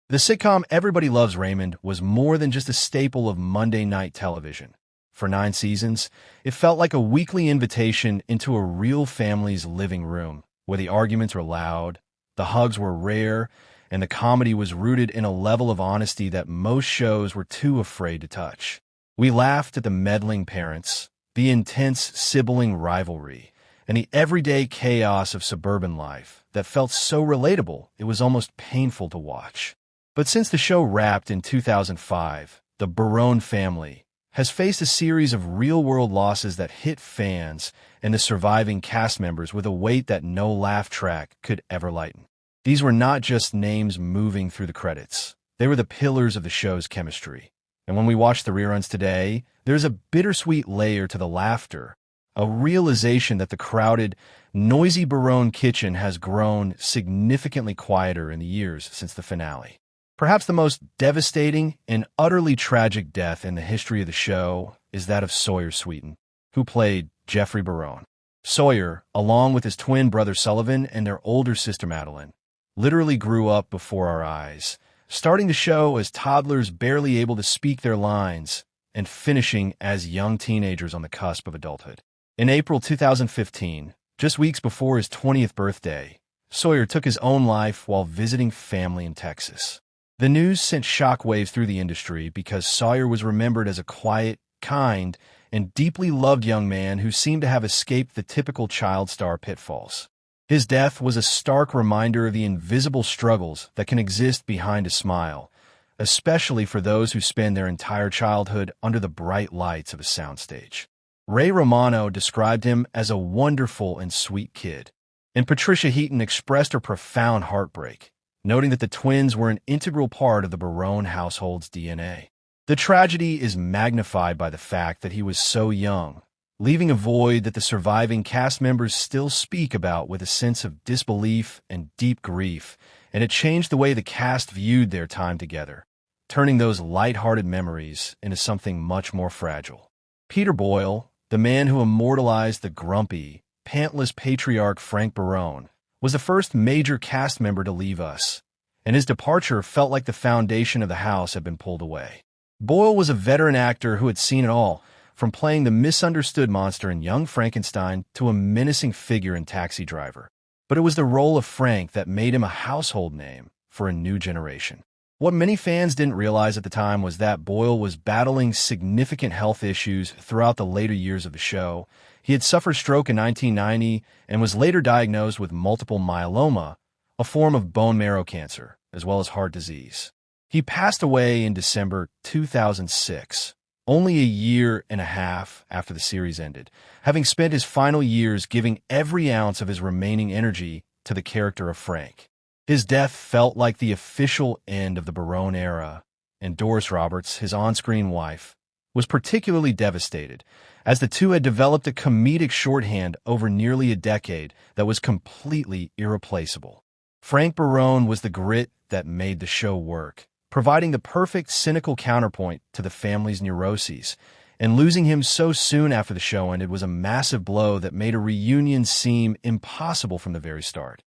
The sitcom Everybody Loves Raymond was more than just a staple of Monday night television. For 9 seasons, it felt like a weekly invitation into a real family's living room, where the arguments were loud, the hugs were rare, and the comedy was rooted in a level of honesty that most shows were too afraid to touch. We laughed at the meddling parents, the intense sibling rivalry, and the everyday chaos of suburban life that felt so relatable it was almost painful to watch. But since the show wrapped in 2005, the Barone family has faced a series of real-world losses that hit fans and the surviving cast members with a weight that no laugh track could ever lighten. These were not just names moving through the credits. They were the pillars of the show's chemistry. And when we watch the reruns today, there's a bittersweet layer to the laughter, a realization that the crowded, noisy Barone kitchen has grown significantly quieter in the years since the finale. Perhaps the most devastating and utterly tragic death in the history of the show is that of Sawyer Sweeten, who played Jeffrey Barone. Sawyer, along with his twin brother Sullivan and their older sister Madeline, literally grew up before our eyes, starting the show as toddlers barely able to speak their lines and finishing as young teenagers on the cusp of adulthood. In April 2015, just weeks before his 20th birthday, Sawyer took his own life while visiting family in Texas. The news sent shockwaves through the industry because Sawyer was remembered as a quiet, kind, and deeply loved young man who seemed to have escaped the typical child star pitfalls. His death was a stark reminder of the invisible struggles that can exist behind a smile, especially for those who spend their entire childhood under the bright lights of a soundstage. Ray Romano described him as a wonderful and sweet kid, and Patricia Heaton expressed her profound heartbreak, noting that the twins were an integral part of the Barone household's DNA. The tragedy is magnified by the fact that he was so young, leaving a void that the surviving cast members still speak about with a sense of disbelief and deep grief, and it changed the way the cast viewed their time together, turning those light-hearted memories into something much more fragile. Peter Boyle, the man who immortalized the grumpy, pantless patriarch Frank Barone, was the first major cast member to leave us, and his departure felt like the foundation of the house had been pulled away. Boyle was a veteran actor who had seen it all, from playing the misunderstood monster in Young Frankenstein to a menacing figure in Taxi Driver. But it was the role of Frank that made him a household name for a new generation. What many fans didn't realize at the time was that Boyle was battling significant health issues throughout the later years of the show. He had suffered stroke in 1990 and was later diagnosed with multiple myeloma, a form of bone marrow cancer, as well as heart disease. He passed away in December 2006, only a year and a half after the series ended, having spent his final years giving every ounce of his remaining energy to the character of Frank. His death felt like the official end of the Barone era, and Doris Roberts, his on-screen wife, was particularly devastated, as the two had developed a comedic shorthand over nearly a decade that was completely irreplaceable. Frank Barone was the grit that made the show work, providing the perfect cynical counterpoint to the family's neuroses, and losing him so soon after the show ended was a massive blow that made a reunion seem impossible from the very start.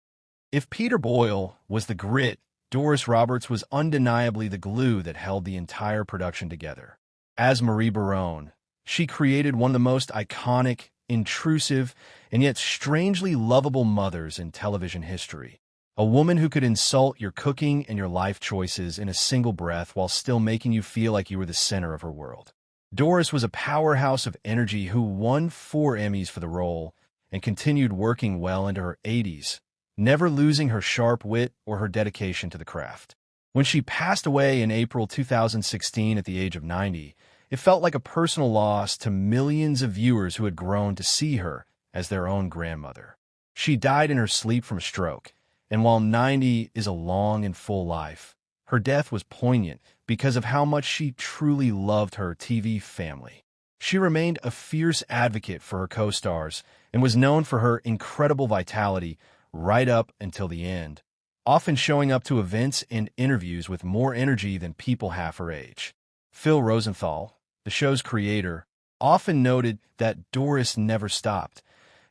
If Peter Boyle was the grit, Doris Roberts was undeniably the glue that held the entire production together. As Marie Barone, she created one of the most iconic, intrusive, and yet strangely lovable mothers in television history. A woman who could insult your cooking and your life choices in a single breath while still making you feel like you were the center of her world. Doris was a powerhouse of energy who won 4 Emmys for the role and continued working well into her 80s, never losing her sharp wit or her dedication to the craft. When she passed away in April 2016 at the age of 90, it felt like a personal loss to millions of viewers who had grown to see her as their own grandmother. She died in her sleep from a stroke, and while 90 is a long and full life, her death was poignant because of how much she truly loved her TV family. She remained a fierce advocate for her co-stars and was known for her incredible vitality right up until the end, often showing up to events and interviews with more energy than people half her age. Phil Rosenthal, the show's creator, often noted that Doris never stopped.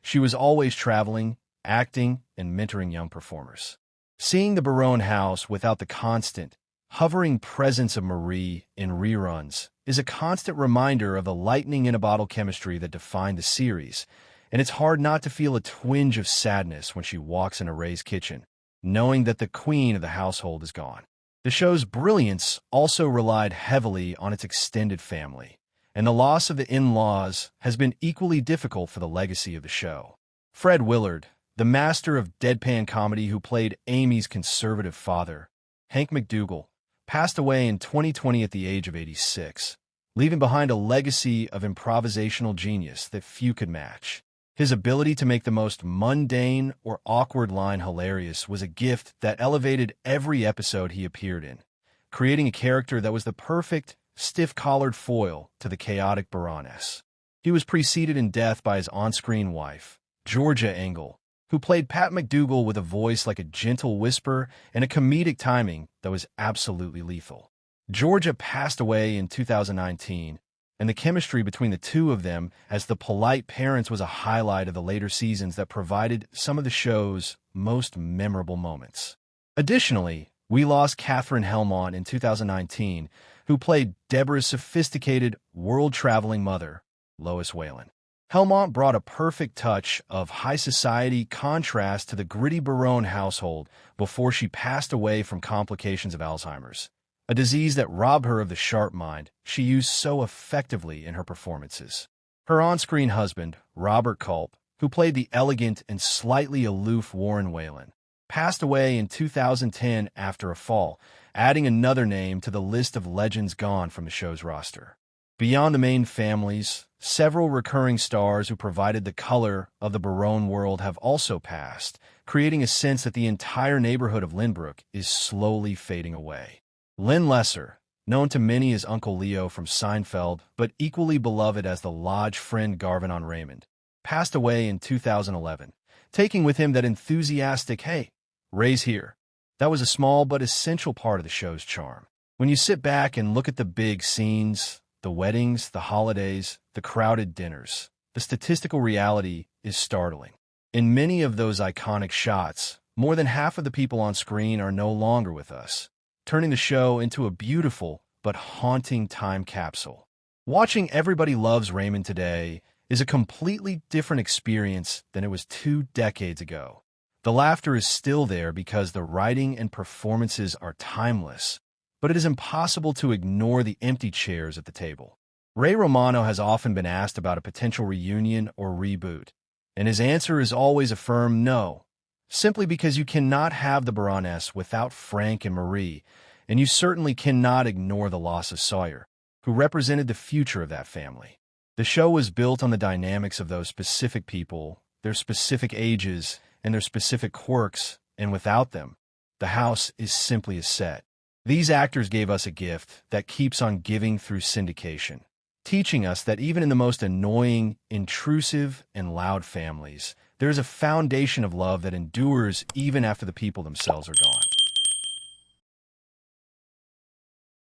She was always traveling, acting, and mentoring young performers. Seeing the Barone house without the constant, hovering presence of Marie in reruns is a constant reminder of the lightning-in-a-bottle chemistry that defined the series, and it's hard not to feel a twinge of sadness when she walks into Ray's kitchen, knowing that the queen of the household is gone. The show's brilliance also relied heavily on its extended family, and the loss of the in-laws has been equally difficult for the legacy of the show. Fred Willard, the master of deadpan comedy who played Amy's conservative father, Hank McDougal, passed away in 2020 at the age of 86, leaving behind a legacy of improvisational genius that few could match. His ability to make the most mundane or awkward line hilarious was a gift that elevated every episode he appeared in, creating a character that was the perfect, stiff-collared foil to the chaotic Baroness. He was preceded in death by his on-screen wife, Georgia Engel, who played Pat McDougal with a voice like a gentle whisper and a comedic timing that was absolutely lethal. Georgia passed away in 2019, and the chemistry between the two of them as the polite parents was a highlight of the later seasons that provided some of the show's most memorable moments. Additionally, we lost Katherine Helmont in 2019, who played Deborah's sophisticated, world-traveling mother, Lois Whalen. Helmont brought a perfect touch of high society contrast to the gritty Barone household before she passed away from complications of Alzheimer's, a disease that robbed her of the sharp mind she used so effectively in her performances. Her on-screen husband, Robert Culp, who played the elegant and slightly aloof Warren Whalen, passed away in 2010 after a fall, adding another name to the list of legends gone from the show's roster. Beyond the main families, several recurring stars who provided the color of the Barone world have also passed, creating a sense that the entire neighborhood of Lynbrook is slowly fading away. Lynn Lesser, known to many as Uncle Leo from Seinfeld, but equally beloved as the lodge friend Garvin on Raymond, passed away in 2011, taking with him that enthusiastic, "Hey, Ray's here." That was a small but essential part of the show's charm. When you sit back and look at the big scenes, the weddings, the holidays, the crowded dinners, the statistical reality is startling. In many of those iconic shots, more than half of the people on screen are no longer with us, turning the show into a beautiful but haunting time capsule. Watching Everybody Loves Raymond today is a completely different experience than it was 2 decades ago. The laughter is still there because the writing and performances are timeless, but it is impossible to ignore the empty chairs at the table. Ray Romano has often been asked about a potential reunion or reboot, and his answer is always a firm no, simply because you cannot have the Baroness without Frank and Marie, and you certainly cannot ignore the loss of Sawyer, who represented the future of that family. The show was built on the dynamics of those specific people, their specific ages, and their specific quirks, and without them, the house is simply a set. These actors gave us a gift that keeps on giving through syndication, teaching us that even in the most annoying, intrusive, and loud families, there is a foundation of love that endures even after the people themselves are gone.